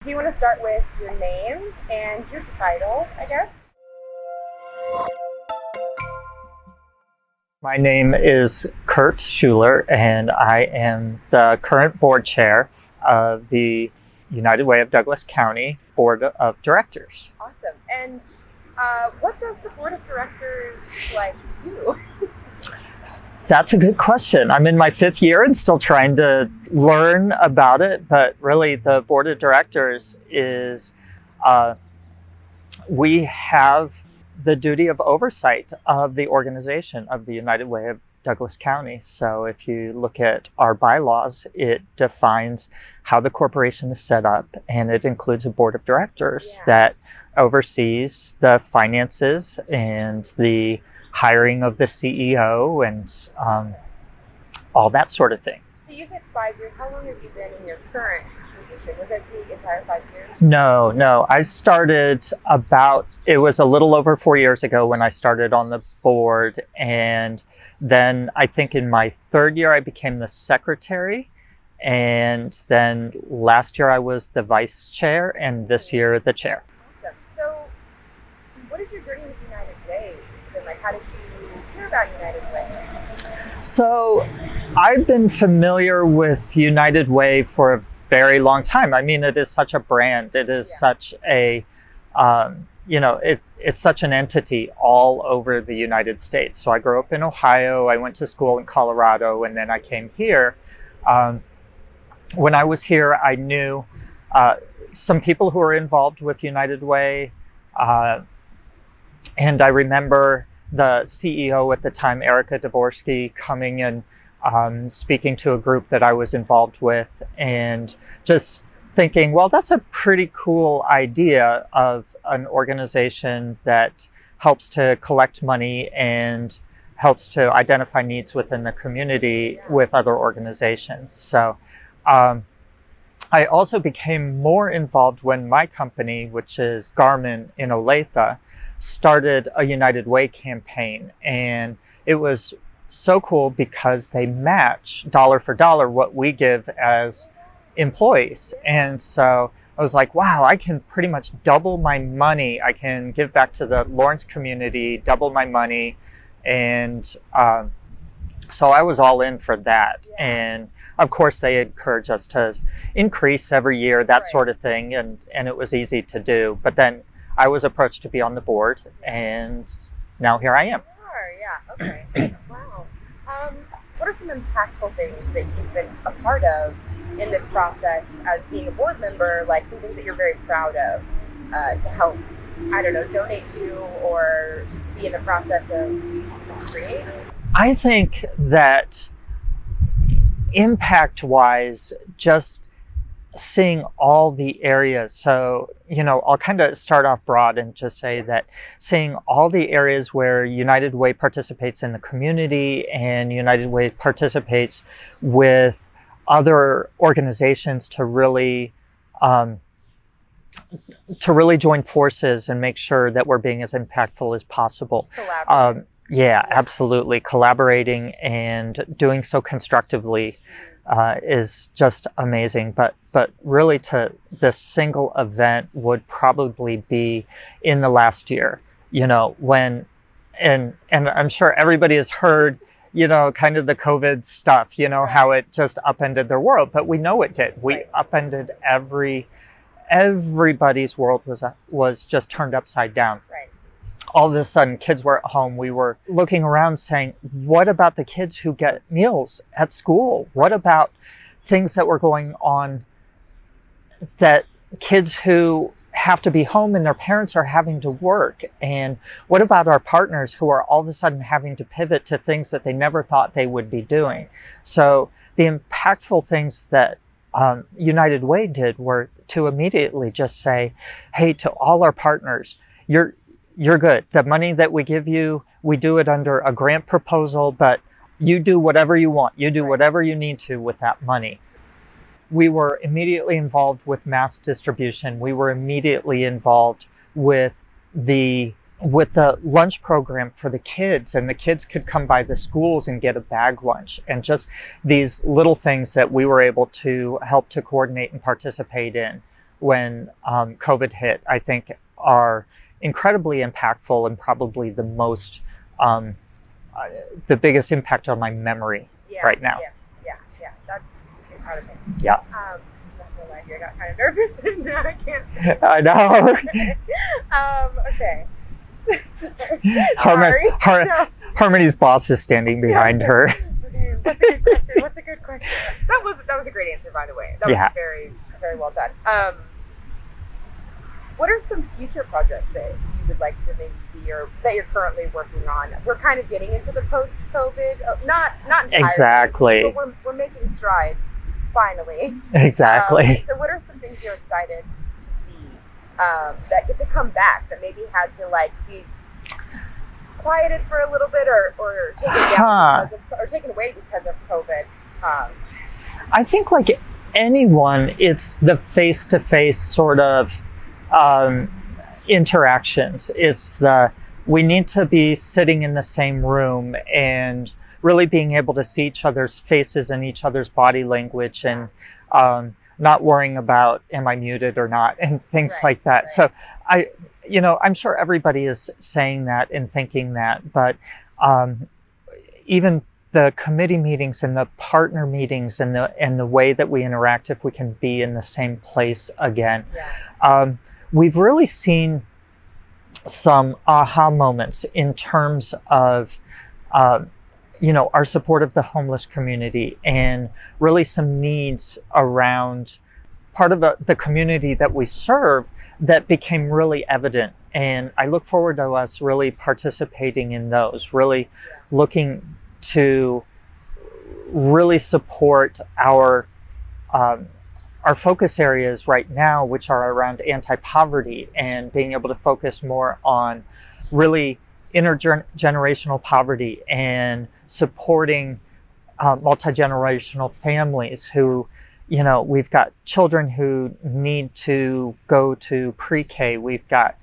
Do you want to start with your name and your title, I guess? My name is Kurt Schuler, and I am the current board chair of the United Way of Douglas County Board of Directors. Awesome. And what does the board of directors do? That's a good question. I'm in my 5th year and still trying to learn about it, but really the board of directors is, we have the duty of oversight of the organization of the United Way of Douglas County. So if you look at our bylaws, it defines how the corporation is set up, and it includes a board of directors that oversees the finances and the hiring of the CEO and all that sort of thing. So you said 5 years. How long have you been in your current position? Was it the entire 5 years? No. I started it was a little over 4 years ago when I started on the board. And then I think in my 3rd year, I became the secretary. And then last year I was the vice chair, and this year the chair. Awesome. So what is your journey with United Way? And how did you hear about United Way? So I've been familiar with United Way for a very long time. I mean, it is such a brand. It is such a, it's such an entity all over the United States. So I grew up in Ohio. I went to school in Colorado, and then I came here. When I was here, I knew some people who were involved with United Way. And I remember the CEO at the time, Erica Dvorsky, coming and speaking to a group that I was involved with, and just thinking, well, that's a pretty cool idea of an organization that helps to collect money and helps to identify needs within the community with other organizations. So I also became more involved when my company, which is Garmin in Olathe, started a United Way campaign. And it was so cool because they match dollar for dollar what we give as employees. And so I was like, wow, I can pretty much double my money. I can give back to the Lawrence community, double my money. And so I was all in for that. And of course, they encourage us to increase every year, that sort of thing. And it was easy to do. But then I was approached to be on the board, and now here I am. Okay. Wow. What are some impactful things that you've been a part of in this process as being a board member, like some things that you're very proud of to help, donate to or be in the process of creating? I think that impact-wise, just seeing all the areas. So, I'll kind of start off broad and just say that seeing all the areas where United Way participates in the community and United Way participates with other organizations to really join forces and make sure that we're being as impactful as possible. Absolutely. Collaborating and doing so constructively is just amazing. But really, to this single event would probably be in the last year, when, and I'm sure everybody has heard, kind of the COVID stuff, how it just upended their world, but we know it did. We upended everybody's world was just turned upside down. All of a sudden, kids were at home. We were looking around saying, what about the kids who get meals at school? What about things that were going on, that kids who have to be home and their parents are having to work? And what about our partners who are all of a sudden having to pivot to things that they never thought they would be doing? So the impactful things that United Way did were to immediately just say, hey, to all our partners, you're good. The money that we give you, we do it under a grant proposal, but you do whatever you want. You do whatever you need to with that money. We were immediately involved with mass distribution. We were immediately involved with the lunch program for the kids, and the kids could come by the schools and get a bag lunch, and just these little things that we were able to help to coordinate and participate in when COVID hit, I think are incredibly impactful and probably the biggest impact on my memory right now. Yes, yeah, that's part of it. Yeah. Not gonna lie, I got kind of nervous and I can't. I know. Okay. Harmony's boss is standing behind her. Okay, what's a good question? What's a good question? That was a great answer, by the way. That was very, very well done. What are some future projects that you would like to maybe see or that you're currently working on? We're kind of getting into the post-COVID, not entirely, exactly, but we're making strides finally. Exactly. So what are some things you're excited to see that get to come back that maybe had to like be quieted for a little bit or taken down or taken away because of COVID? I think like anyone, it's the face-to-face sort of interactions. It's we need to be sitting in the same room and really being able to see each other's faces and each other's body language and not worrying about am I muted or not and things like that. Right. So I'm sure everybody is saying that and thinking that, but even the committee meetings and the partner meetings and the way that we interact, if we can be in the same place again. Yeah. We've really seen some aha moments in terms of, our support of the homeless community and really some needs around part of the community that we serve that became really evident. And I look forward to us really participating in those, really looking to really support our focus areas right now, which are around anti-poverty and being able to focus more on really intergenerational poverty and supporting multi-generational families who, we've got children who need to go to pre-K. We've got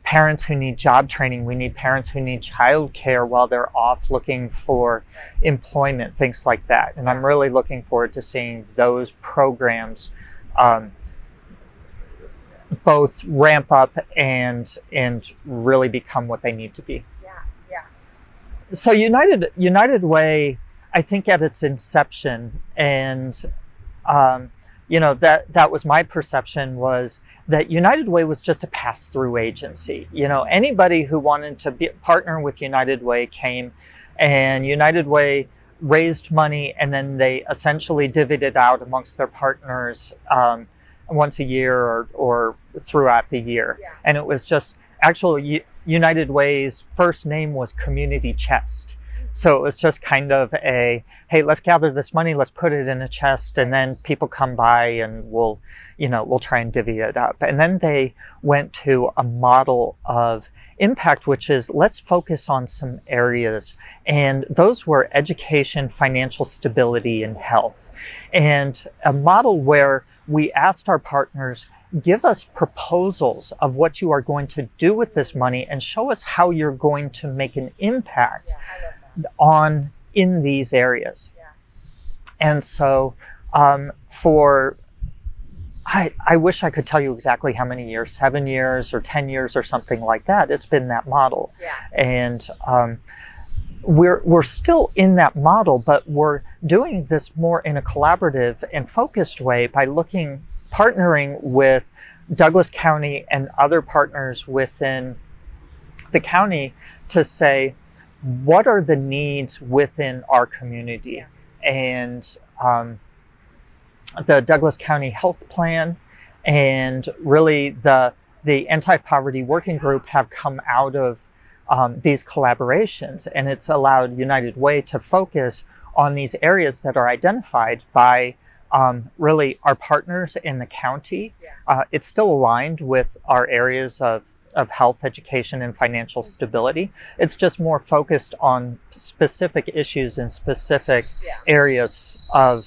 parents who need job training. We need parents who need childcare while they're off looking for employment, things like that. And I'm really looking forward to seeing those programs both ramp up and really become what they need to be. Yeah. So United Way, I think at its inception, and that was my perception, was that United Way was just a pass-through agency. Anybody who wanted to partner with United Way came, and United Way raised money, and then they essentially divvied it out amongst their partners once a year or throughout the year. Yeah. And it was just, actually, United Way's first name was Community Chest. So it was just kind of hey, let's gather this money, let's put it in a chest, and then people come by and we'll try and divvy it up. And then they went to a model of impact, which is let's focus on some areas. And those were education, financial stability, and health. And a model where we asked our partners, give us proposals of what you are going to do with this money and show us how you're going to make an impact in these areas. Yeah. And so I wish I could tell you exactly how many years, 7 years or 10 years or something like that. It's been that model. Yeah. And we're still in that model, but we're doing this more in a collaborative and focused way by partnering with Douglas County and other partners within the county to say, what are the needs within our community? Yeah. And the Douglas County Health Plan and really the Anti-Poverty Working Group have come out of these collaborations, and it's allowed United Way to focus on these areas that are identified by really our partners in the county. Yeah. It's still aligned with our areas of health, education, and financial stability. It's just more focused on specific issues and specific areas of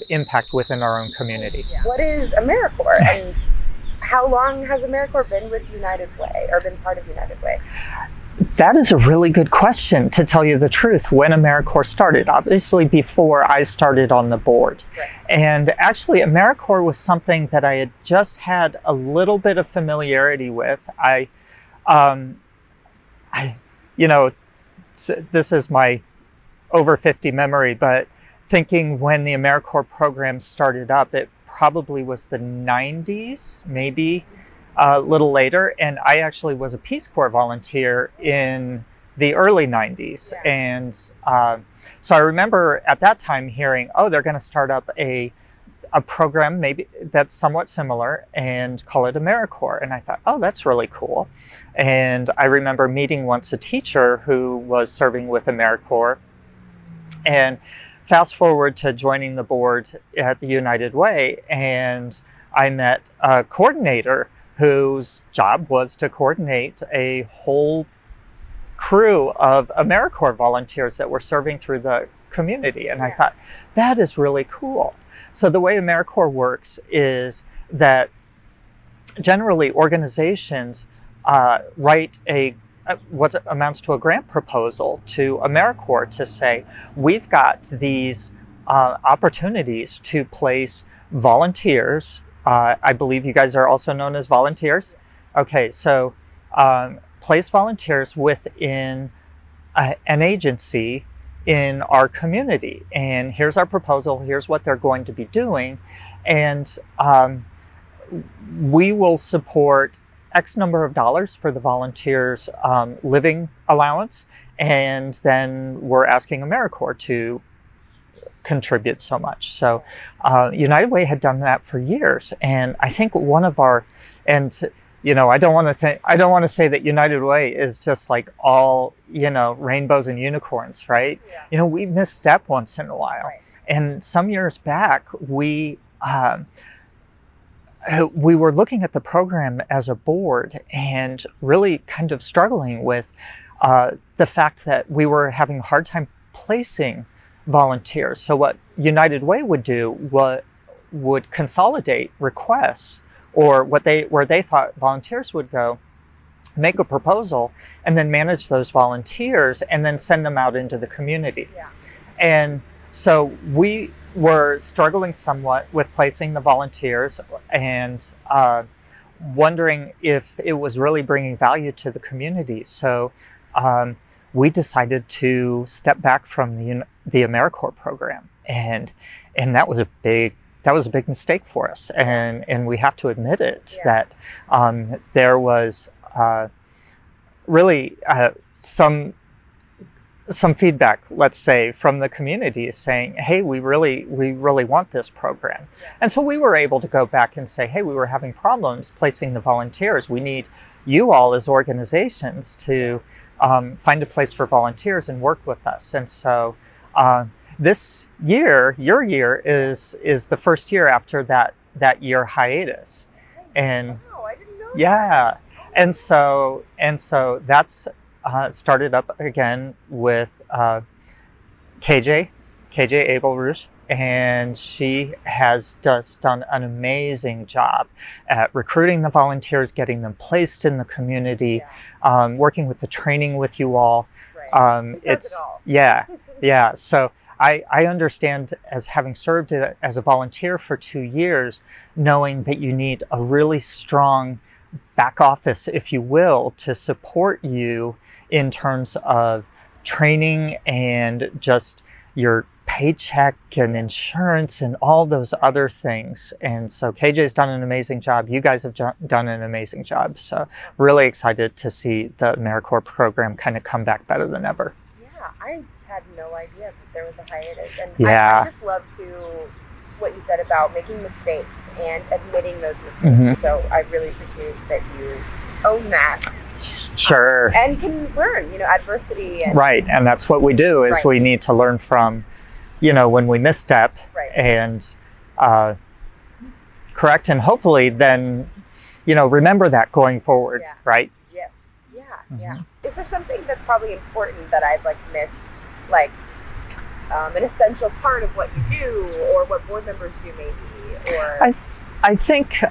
impact within our own community. Yeah. What is AmeriCorps, and how long has AmeriCorps been with United Way or been part of United Way? That is a really good question, to tell you the truth. When AmeriCorps started, obviously before I started on the board. Right. And actually AmeriCorps was something that I had just had a little bit of familiarity with. This is my over 50 memory, but thinking when the AmeriCorps program started up, it probably was the 90s, maybe a little later. And I actually was a Peace Corps volunteer in the early 90s. Yeah. And so I remember at that time hearing, oh, they're going to start up a program maybe that's somewhat similar and call it AmeriCorps. And I thought, oh, that's really cool. And I remember meeting once a teacher who was serving with AmeriCorps. And fast forward to joining the board at the United Way, and I met a coordinator whose job was to coordinate a whole crew of AmeriCorps volunteers that were serving through the community. And I thought, that is really cool. So the way AmeriCorps works is that generally organizations write what amounts to a grant proposal to AmeriCorps to say, we've got these opportunities to place volunteers. I believe you guys are also known as volunteers. Okay, so place volunteers within an agency in our community. And here's our proposal, here's what they're going to be doing. And we will support X number of dollars for the volunteers' living allowance, and then we're asking AmeriCorps to contribute so much. So United Way had done that for years, and I think one of our, and I don't want to say that United Way is just like all rainbows and unicorns, right? Yeah. We misstep once in a while, Right. and some years back we were looking at the program as a board and really kind of struggling with the fact that we were having a hard time placing volunteers. So what United Way would do would consolidate requests, or where they thought volunteers would go, make a proposal, and then manage those volunteers and then send them out into the community. Yeah. And so we were struggling somewhat with placing the volunteers and wondering if it was really bringing value to the community. So we decided to step back from the AmeriCorps program, and that was a big mistake for us, and we have to admit it. Yeah. That there was really some feedback, let's say, from the community saying, hey, we really want this program. Yeah. And so we were able to go back and say, hey, we were having problems placing the volunteers. We need you all as organizations to find a place for volunteers and work with us. And so this year, your year, is the first year after that year hiatus. And wow, I didn't know yeah. And so that's started up again with KJ Abel Rouge, and she has just done an amazing job at recruiting the volunteers, getting them placed in the community, working with the training with you all. Right. She does it all. Yeah. So I understand, as having served as a volunteer for 2 years, knowing that you need a really strong back office, if you will, to support you in terms of training and just your paycheck and insurance and all those other things. And so KJ's done an amazing job. You guys have done an amazing job. So really excited to see the AmeriCorps program kind of come back better than ever. Yeah, I had no idea that there was a hiatus. And Yeah. I just love what you said about making mistakes and admitting those mistakes. Mm-hmm. So I really appreciate that you own that. Sure. And can learn, adversity. And, Right. And that's what we do, is Right. we need to learn from, when we misstep, Right. and correct, and hopefully then, remember that going forward. Yeah. Right. Yes. Yeah. Mm-hmm. Yeah. Is there something that's probably important that I've missed, an essential part of what you do, or what board members do maybe, or? I think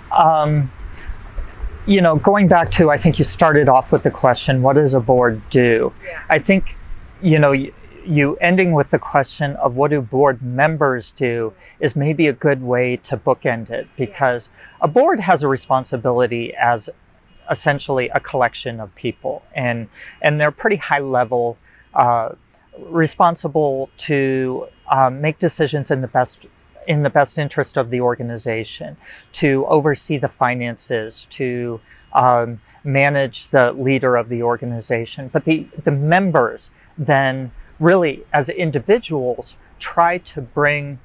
going back to, I think you started off with the question, what does a board do? Yeah. I think, you ending with the question of what do board members do is maybe a good way to bookend it, because a board has a responsibility as essentially a collection of people, and they're pretty high level, responsible to make decisions in the best interest of the organization, to oversee the finances, to manage the leader of the organization. But the members then really, as individuals, try to bring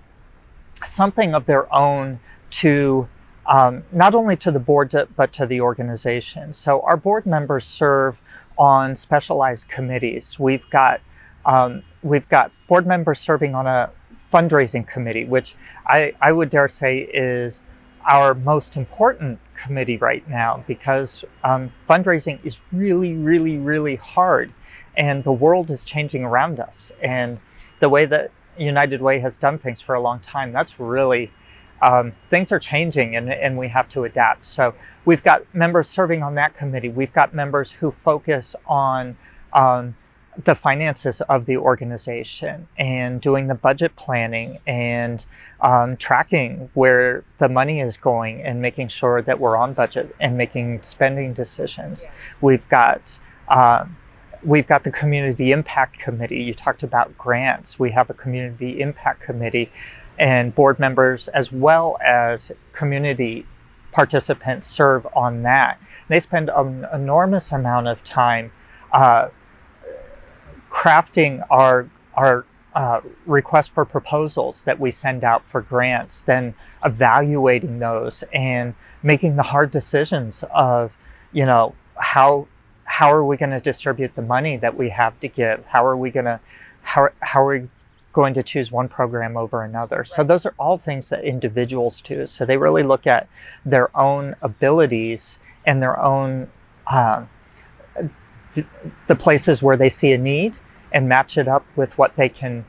something of their own to not only to the board, but to the organization. So our board members serve on specialized committees. We've got board members serving on a fundraising committee, which I would dare say is our most important committee right now, because fundraising is really, really, really hard, and the world is changing around us. And the way that United Way has done things for a long time, that's really, things are changing, and we have to adapt. So we've got members serving on that committee. We've got members who focus on the finances of the organization and doing the budget planning and tracking where the money is going and making sure that we're on budget and making spending decisions. Yeah. We've got the Community Impact Committee. You talked about grants. We have a Community Impact Committee, and board members as well as community participants serve on that. They spend an enormous amount of time crafting our request for proposals that we send out for grants, then evaluating those and making the hard decisions of, how are we going to distribute the money that we have to give? How are we going to choose one program over another? Right. So those are all things that individuals do. So they really look at their own abilities and their own the places where they see a need and match it up with what they can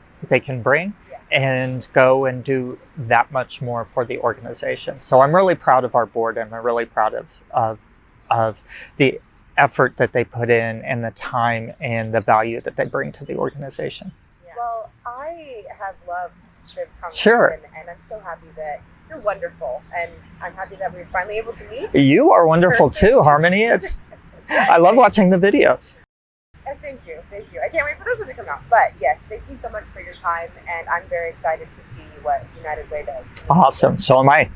bring, and go and do that much more for the organization. So I'm really proud of our board, and I'm really proud of the effort that they put in and the time and the value that they bring to the organization. Yeah. Well, I have loved this conversation, sure, and I'm so happy that you're wonderful, and I'm happy that we were finally able to meet. You are wonderful too, Harmony. I love watching the videos. Thank you. I can't wait for this one to come out. But yes, thank you so much for your time, and I'm very excited to see what United Way does. Awesome. So am I.